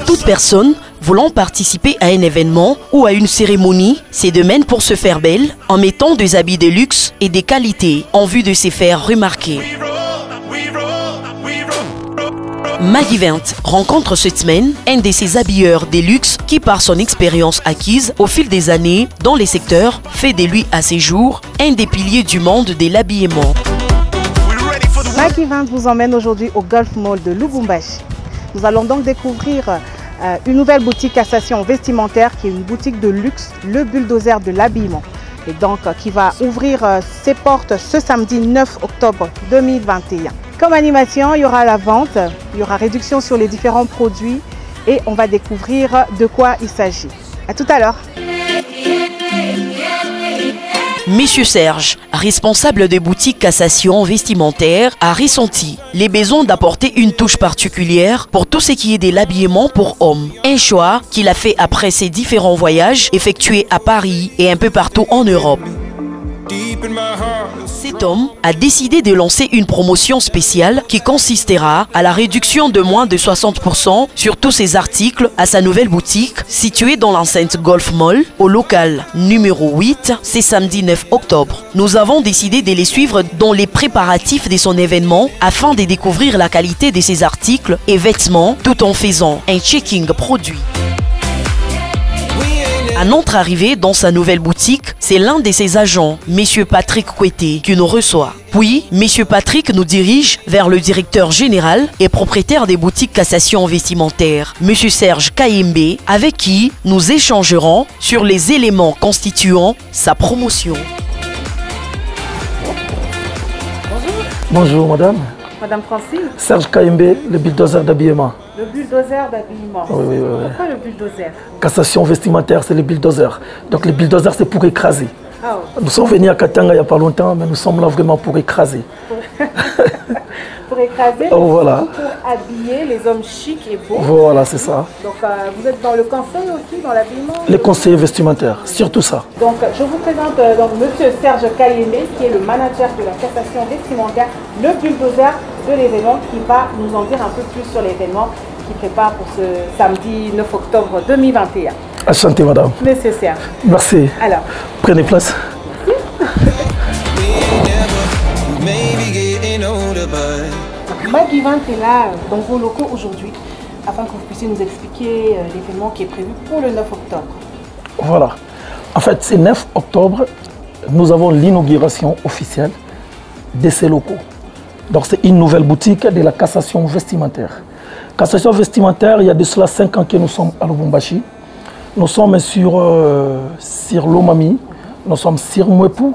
Toute personne voulant participer à un événement ou à une cérémonie se démène pour se faire belle en mettant des habits de luxe et des qualités en vue de se faire remarquer. Maggie Vent rencontre cette semaine un de ces habilleurs de luxe qui, par son expérience acquise au fil des années dans les secteurs, fait de lui à ses jours un des piliers du monde de l'habillement. Maggie Vent vous emmène aujourd'hui au Golf Mall de Lubumbashi. Nous allons donc découvrir une nouvelle boutique Cassation vestimentaire qui est une boutique de luxe, le bulldozer de l'habillement. Et donc qui va ouvrir ses portes ce samedi 9 octobre 2021. Comme animation, il y aura la vente, il y aura réduction sur les différents produits et on va découvrir de quoi il s'agit. À tout à l'heure. Monsieur Serge, responsable des boutiques Cassation vestimentaire, a ressenti les besoins d'apporter une touche particulière pour tout ce qui est de l'habillement pour hommes. Un choix qu'il a fait après ses différents voyages effectués à Paris et un peu partout en Europe. Cet homme a décidé de lancer une promotion spéciale qui consistera à la réduction de moins de 60% sur tous ses articles à sa nouvelle boutique située dans l'enceinte Golf Mall au local numéro 8, c'est samedi 9 octobre. Nous avons décidé de les suivre dans les préparatifs de son événement afin de découvrir la qualité de ses articles et vêtements tout en faisant un checking produit. À notre arrivée dans sa nouvelle boutique, c'est l'un de ses agents, M. Patrick Koueté, qui nous reçoit. Puis, M. Patrick nous dirige vers le directeur général et propriétaire des boutiques Cassation vestimentaire, M. Serge Kayembe, avec qui nous échangerons sur les éléments constituant sa promotion. Bonjour. Bonjour madame. Madame Francine. Serge Kayembe, le bulldozer d'habillement. Le bulldozer d'habillement. Oui. Pourquoi le bulldozer? Cassation vestimentaire, c'est le bulldozer. Donc le bulldozer, c'est pour écraser. Ah, oui. Nous sommes venus à Katanga il n'y a pas longtemps, mais nous sommes là vraiment pour écraser. Pour écraser, voilà. pour habiller les hommes chics et beaux. Voilà, c'est ça. Donc vous êtes dans le conseil aussi, dans l'habillement? Les conseillers vestimentaires, surtout ça. Donc je vous présente donc, M. Serge Kayembe, qui est le manager de la Cassation vestimentaire, le bulldozer de l'événement, qui va nous en dire un peu plus sur l'événement qui prépare pour ce samedi 9 octobre 2021. Enchanté madame. Monsieur Serge. Merci. Alors. Prenez place. Maggie Vent est là dans vos locaux aujourd'hui afin que vous puissiez nous expliquer l'événement qui est prévu pour le 9 octobre. Voilà. En fait, c'est 9 octobre, nous avons l'inauguration officielle de ces locaux. Donc c'est une nouvelle boutique de la Cassation vestimentaire. Cassation vestimentaire, il y a de cela 5 ans que nous sommes à Lubumbashi. Nous sommes sur Lomami, nous sommes sur Mwepu.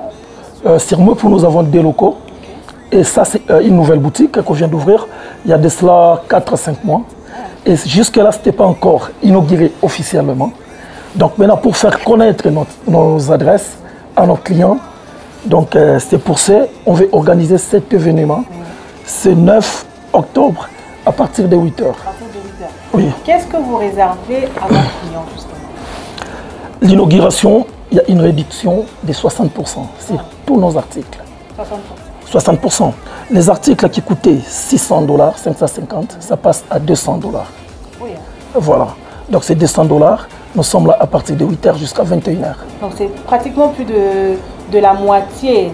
Sur Mwepu, nous avons 2 locaux. Et ça, c'est une nouvelle boutique qu'on vient d'ouvrir il y a de cela 4 à 5 mois. Et jusque-là, ce n'était pas encore inauguré officiellement. Donc maintenant, pour faire connaître nos adresses à nos clients, donc c'est pour ça qu'on veut organiser cet événement. C'est 9 octobre à partir de 8h. À partir de 8h. Oui. Qu'est-ce que vous réservez à vos clients, justement? L'inauguration, il y a une réduction de 60% sur tous nos articles. 60%. 60%. Les articles qui coûtaient $600, 550, ça passe à $200. Oui. Voilà. Donc c'est $200. Nous sommes là à partir de 8h jusqu'à 21h. Donc c'est pratiquement plus de la moitié.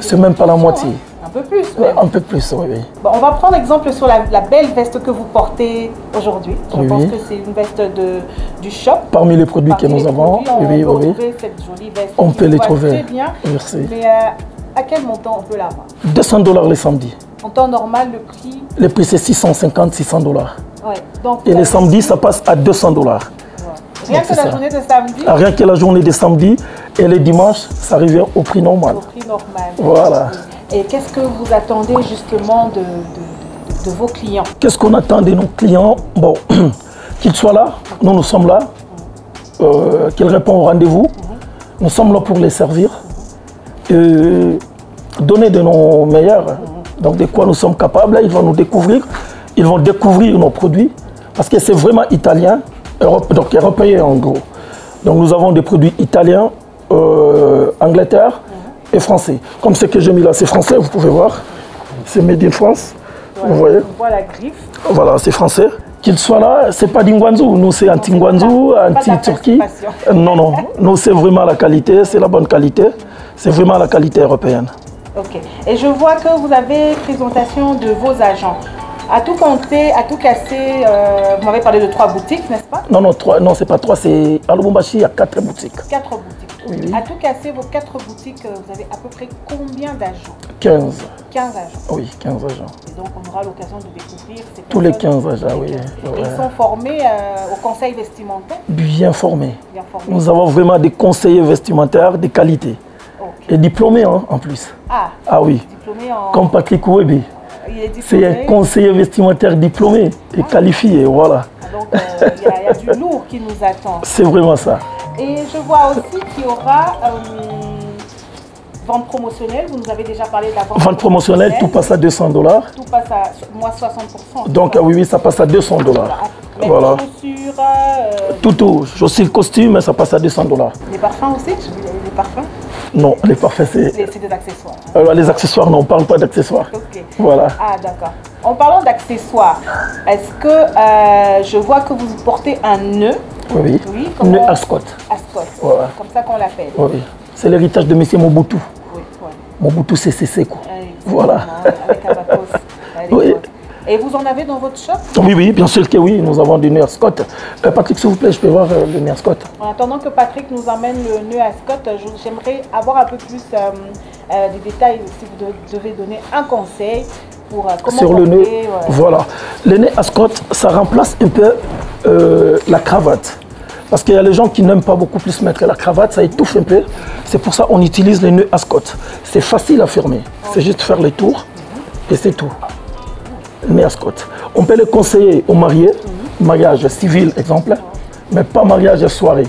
C'est même pas la moitié. Hein. Un peu plus. Oui. Un peu plus, oui. Bon, on va prendre exemple sur la belle veste que vous portez aujourd'hui. Je pense que c'est une veste du shop. Parmi les produits que nous avons, oui. Cette jolie veste. On peut les trouver. Très bien. Merci. Mais à quel montant on peut l'avoir? $200 les samedis. En temps normal, le prix? Le prix c'est 650, $600. Ouais. Donc, et les samedis, ça passe à $200. Rien que la journée de samedi? Rien que la journée de samedi et les dimanches, ça revient au prix normal. Au prix normal. Voilà. Et qu'est-ce que vous attendez justement de vos clients? Qu'est-ce qu'on attend de nos clients? Bon, qu'ils soient là, nous sommes là, qu'ils répondent au rendez-vous. Nous sommes là pour les servir, et donner de nos meilleurs, donc de quoi nous sommes capables. Ils vont nous découvrir, ils vont découvrir nos produits, parce que c'est vraiment italien. Donc européen en gros. Donc nous avons des produits italiens, Angleterre et français. Comme ce que j'ai mis là, c'est français, vous pouvez voir. C'est Made in France. Voilà, vous voyez. On voit la griffe. Voilà, c'est français. Qu'il soit là, c'est pas d'Ingwanzou. Nous, c'est anti-Ngwanzou, anti-Turquie. Non, non. Nous, c'est vraiment la qualité, c'est la bonne qualité. C'est vraiment la qualité européenne. Ok. Et je vois que vous avez présentation de vos agents. À tout compter, à tout casser, vous m'avez parlé de 3 boutiques, n'est-ce pas? Non, non, 3, non, c'est pas 3, c'est à Lubumbashi, il y a 4 boutiques. 4 boutiques. Oui, oui. À tout casser, vos 4 boutiques, vous avez à peu près combien d'agents? 15. 15 agents. Oui, 15 agents. Et donc on aura l'occasion de découvrir ces Tous les personnes. 15 agents, oui. Et ils sont formés au conseil vestimentaire? Bien formés. Bien formés. Nous avons vraiment des conseillers vestimentaires de qualité. Okay. Et diplômés hein, en plus. Ah Oui. Diplômés en... Comme Patrick Ouébi. Il est C'est diplômé. un conseiller vestimentaire diplômé et qualifié, voilà. Donc il y a du lourd qui nous attend. C'est vraiment ça. Et je vois aussi qu'il y aura vente promotionnelle. Vous nous avez déjà parlé de la Vente promotionnelle, tout passe à $200. Tout passe à moins 60%. Donc oui, ça passe à $200. Même Voilà. les chaussures. Tout. Je suis le costume, ça passe à $200. Les parfums aussi? Les parfums? Non, les parfums, c'est... C'est des accessoires. Hein. Les accessoires, non, on ne parle pas d'accessoires. Ok. Voilà. Ah, d'accord. En parlant d'accessoires, est-ce que je vois que vous portez un nœud? Oui. Oui. Nœud Ascot. Ascot. Voilà. Comme ça qu'on l'appelle. Oui. C'est l'héritage de M. Mobutu. Oui. Mobutu Seko. Voilà. Avec Abakos. Oui. Et vous en avez dans votre shop? Oui, bien sûr que oui, nous avons du nœud Ascot. Patrick, s'il vous plaît, je peux voir le nœud Ascot. En attendant que Patrick nous emmène le nœud Ascot, j'aimerais avoir un peu plus des détails, si vous devez donner un conseil pour comment sur le nœud. Voilà. Le nœud Ascot, ça remplace un peu la cravate. Parce qu'il y a les gens qui n'aiment pas beaucoup plus mettre la cravate, ça étouffe un peu. C'est pour ça qu'on utilise le nœud Ascot. C'est facile à fermer, c'est juste faire les tours et c'est tout. Nœud Ascot. On peut le conseiller aux mariés, mariage civil exemple, mais pas mariage soirée.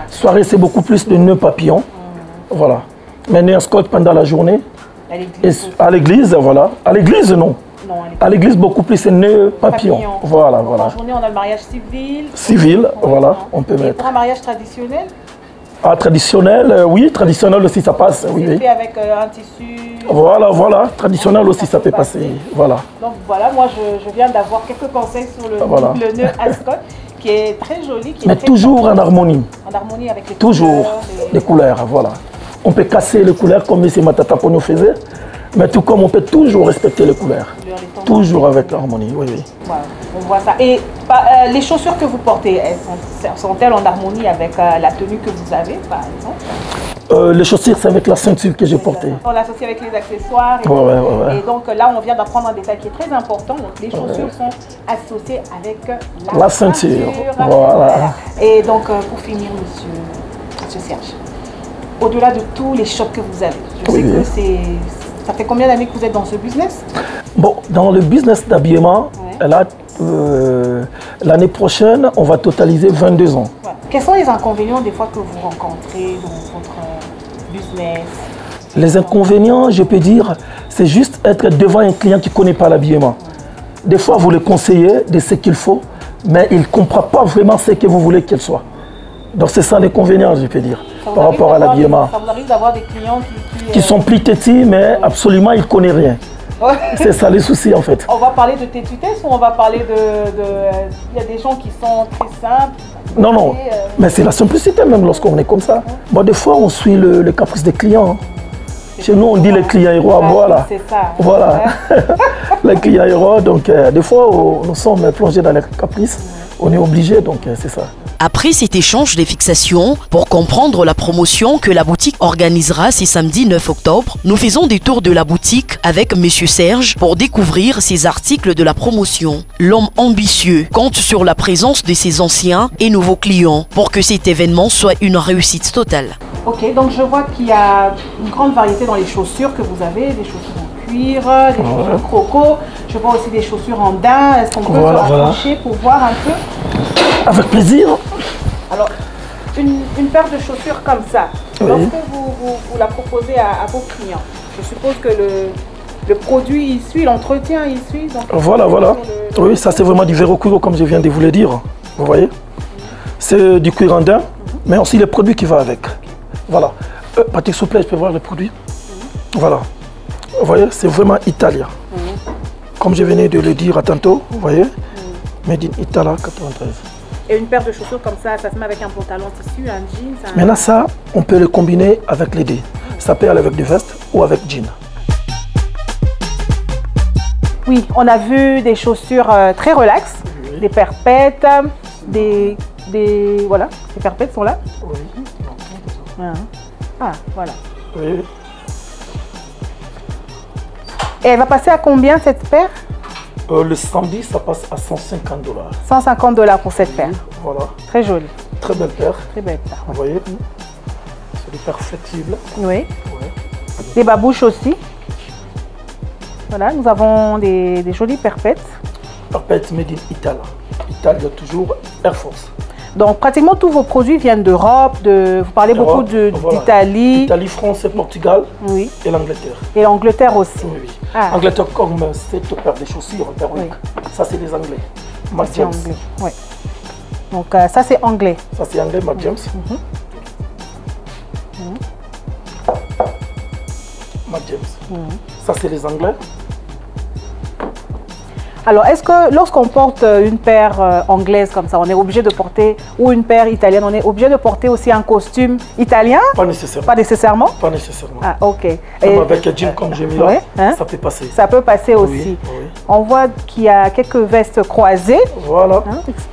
Soirée, c'est beaucoup plus de nœuds papillons. Voilà. Mais nœud Ascot pendant la journée. À l'église, voilà. À l'église, non. À l'église, beaucoup plus de nœuds papillons. Voilà. En journée, on a le mariage civil. Civil, voilà, on peut mettre. Pour un mariage traditionnel? Ah, traditionnel, oui, traditionnel aussi, ça passe. Oui. Fait avec un tissu. Voilà, traditionnel aussi, ça peut passer. Voilà. Donc voilà, moi, je viens d'avoir quelques conseils sur le nœud Ascot, qui est très joli. Mais toujours en harmonie. En harmonie avec les toujours couleurs. Les couleurs, voilà. On peut casser les couleurs comme M. Matata Pono faisait, mais tout comme on peut toujours respecter les couleurs. Toujours avec l'harmonie, oui. Voilà, on voit ça. Et les chaussures que vous portez, sont-elles en harmonie avec la tenue que vous avez, par exemple? Les chaussures, c'est avec la ceinture que j'ai portée. On l'associe avec les accessoires. Et donc là, on vient d'apprendre un détail qui est très important. Donc, les chaussures sont associées avec la ceinture. Voilà. Et donc, pour finir, monsieur Serge, au-delà de tous les shops que vous avez, je sais que ça fait combien d'années que vous êtes dans ce business? Bon, dans le business d'habillement, l'année prochaine, on va totaliser 22 ans. Ouais. Quels sont les inconvénients des fois que vous rencontrez dans votre business? Les inconvénients, je peux dire, c'est juste être devant un client qui ne connaît pas l'habillement. Des fois, vous le conseillez de ce qu'il faut, mais il ne comprend pas vraiment ce que vous voulez qu'il soit. Donc c'est ça l'inconvénient, je peux dire, par rapport à l'habillement. Ça vous arrive d'avoir des clients qui sont plus têtis, mais absolument, ils ne connaissent rien. C'est ça les soucis en fait. On va parler de tétutesse ou on va parler il y a des gens qui sont très simples? Non, mais c'est la simplicité même lorsqu'on est comme ça. Bon, des fois, on suit le caprice des clients. Chez nous, on dit les clients héros, voilà. C'est ça. Voilà. Les clients héros, donc des fois, nous sommes plongés dans les caprices. On est obligé, donc c'est ça. Après cet échange des fixations, pour comprendre la promotion que la boutique organisera ce samedi 9 octobre, nous faisons des tours de la boutique avec Monsieur Serge pour découvrir ses articles de la promotion. L'homme ambitieux compte sur la présence de ses anciens et nouveaux clients pour que cet événement soit une réussite totale. Ok, donc je vois qu'il y a une grande variété dans les chaussures que vous avez, des chaussures en cuir, des chaussures croco, je vois aussi des chaussures en daim. Est-ce qu'on peut se rapprocher pour voir un peu? Avec plaisir. Alors, une paire de chaussures comme ça, lorsque vous la proposez à vos clients, je suppose que le produit il suit, l'entretien il suit. Donc voilà. Oui, ça c'est vraiment du véro cuiro comme je viens de vous le dire. Vous voyez? C'est du cuir en daim, mais aussi les produits qui vont avec. Voilà. Patrick, s'il vous plaît, je peux voir les produits? Voilà. Vous voyez, c'est vraiment italien. Comme je venais de le dire à tantôt, vous voyez, Made in Italia 93. Et une paire de chaussures comme ça se met avec un pantalon tissu, un jean. Maintenant ça, on peut le combiner avec les deux. Ça peut aller avec des vestes ou avec jean. Oui, on a vu des chaussures très relax, des perpètes, voilà, les perpètes sont là. Oui. Ah, voilà. Oui. Et elle va passer à combien cette paire? Le samedi, ça passe à 150 $. 150 $ pour cette paire. Voilà. Très jolie. Très belle paire. Très belle paire. Vous voyez, c'est des paires flexibles. Oui. Ouais. Des babouches aussi. Voilà, nous avons des jolies perpètes. Perpètes made in Italia. Italia toujours Air Force. Donc pratiquement tous vos produits viennent d'Europe, vous parlez beaucoup d'Italie. Italie, France et Portugal. Oui. Et l'Angleterre. Et l'Angleterre aussi. Oui, oui. Ah. Angleterre comme cette paire de chaussures, oui. Ça c'est les Anglais. Mac James. Anglais. Oui. Donc ça c'est anglais. Ça c'est anglais, Mac James. Mac James. Ça c'est les Anglais. Alors, est-ce que lorsqu'on porte une paire anglaise comme ça, on est obligé de porter, ou une paire italienne, on est obligé de porter aussi un costume italien? Pas nécessairement. Pas nécessairement? Pas nécessairement. Ah, ok. Même avec un jean comme j'ai mis là, ça peut passer. Ça peut passer aussi. Oui. On voit qu'il y a quelques vestes croisées. Voilà.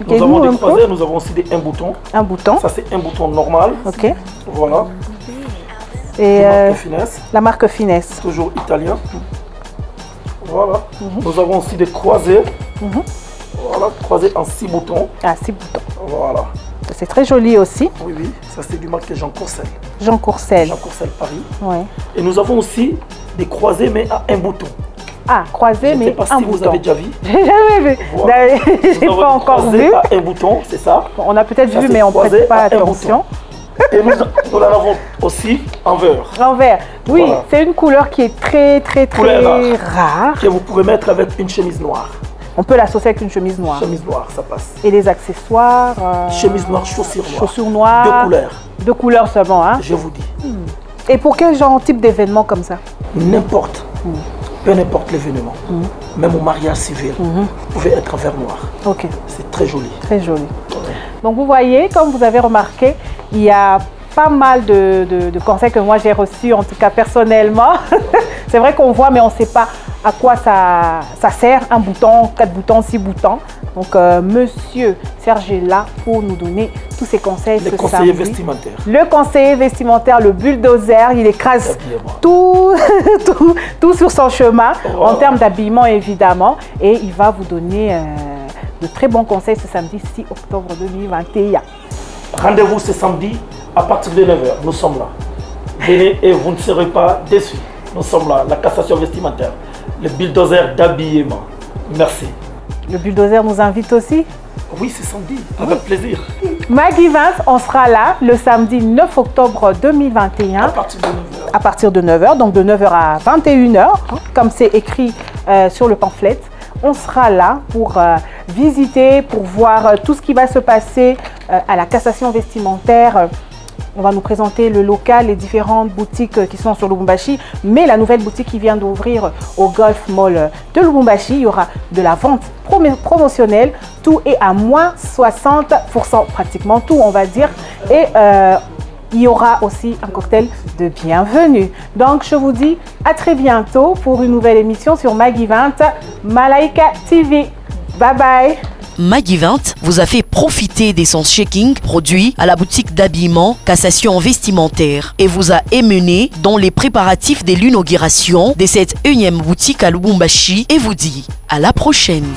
Nous avons des croisées, nous avons aussi un bouton. Un bouton. Ça c'est un bouton normal. Ok. Voilà. Et la marque Finesse. La marque Finesse. Toujours italien. Voilà. Nous avons aussi des croisés. Voilà, croisés en 6 boutons. Ah, 6 boutons. Voilà. C'est très joli aussi. Oui, oui. Ça, c'est du marque Jean Courcelle. Jean Courcelle. Jean Courcelle Paris. Oui. Et nous avons aussi des croisés, mais à un bouton. Ah, croisés, mais un bouton. Je ne sais pas si vous avez déjà vu. J'ai jamais vu. Voilà. J'ai pas encore vu. À un bouton, c'est ça. On a peut-être vu, mais on ne prête pas attention. Et nous en avons aussi en vert. En vert, oui, voilà. C'est une couleur qui est très rare. Que vous pouvez mettre avec une chemise noire. On peut l'associer avec une chemise noire. Chemise noire, ça passe. Et les accessoires chemise noire, chaussures noires. Chaussures noires. 2 couleurs. 2 couleurs seulement, hein. Je vous dis. Et pour quel genre, type d'événement comme ça? N'importe. Peu importe l'événement. Même au mariage civil, vous pouvez être en vert noir. Ok. C'est très joli. Très joli. Donc vous voyez, comme vous avez remarqué, il y a pas mal de conseils que moi j'ai reçus, en tout cas personnellement. C'est vrai qu'on voit, mais on ne sait pas à quoi ça sert. Un bouton, 4 boutons, 6 boutons. Donc monsieur Serge est là pour nous donner tous ces conseils. Le conseiller vestimentaire. Le conseiller vestimentaire, le bulldozer, il écrase tout sur son chemin, en termes d'habillement évidemment. Et il va vous donner de très bons conseils ce samedi 6 octobre 2021. Rendez-vous ce samedi à partir de 9 h. Nous sommes là. Venez et vous ne serez pas déçus. Nous sommes là, la cassation vestimentaire, le bulldozer d'habillement. Merci. Le bulldozer nous invite aussi? Oui, c'est samedi, avec plaisir. Maggie Vince, on sera là le samedi 9 octobre 2021. À partir de 9 h. À partir de 9 h, donc de 9 h à 21 h, comme c'est écrit sur le pamphlet. On sera là pour visiter, pour voir tout ce qui va se passer à la cassation vestimentaire. On va nous présenter le local, les différentes boutiques qui sont sur Lubumbashi, mais la nouvelle boutique qui vient d'ouvrir au Golf Mall de Lubumbashi, il y aura de la vente promotionnelle, tout est à moins 60%, pratiquement tout on va dire, et il y aura aussi un cocktail de bienvenue. Donc je vous dis à très bientôt pour une nouvelle émission sur Maggie 20 Malaika TV. Bye bye. Maggie 20 vous a fait profiter des sons shaking produits à la boutique d'habillement Cassation Vestimentaire et vous a émené dans les préparatifs de l'inauguration de cette 1e boutique à Lubumbashi et vous dit à la prochaine.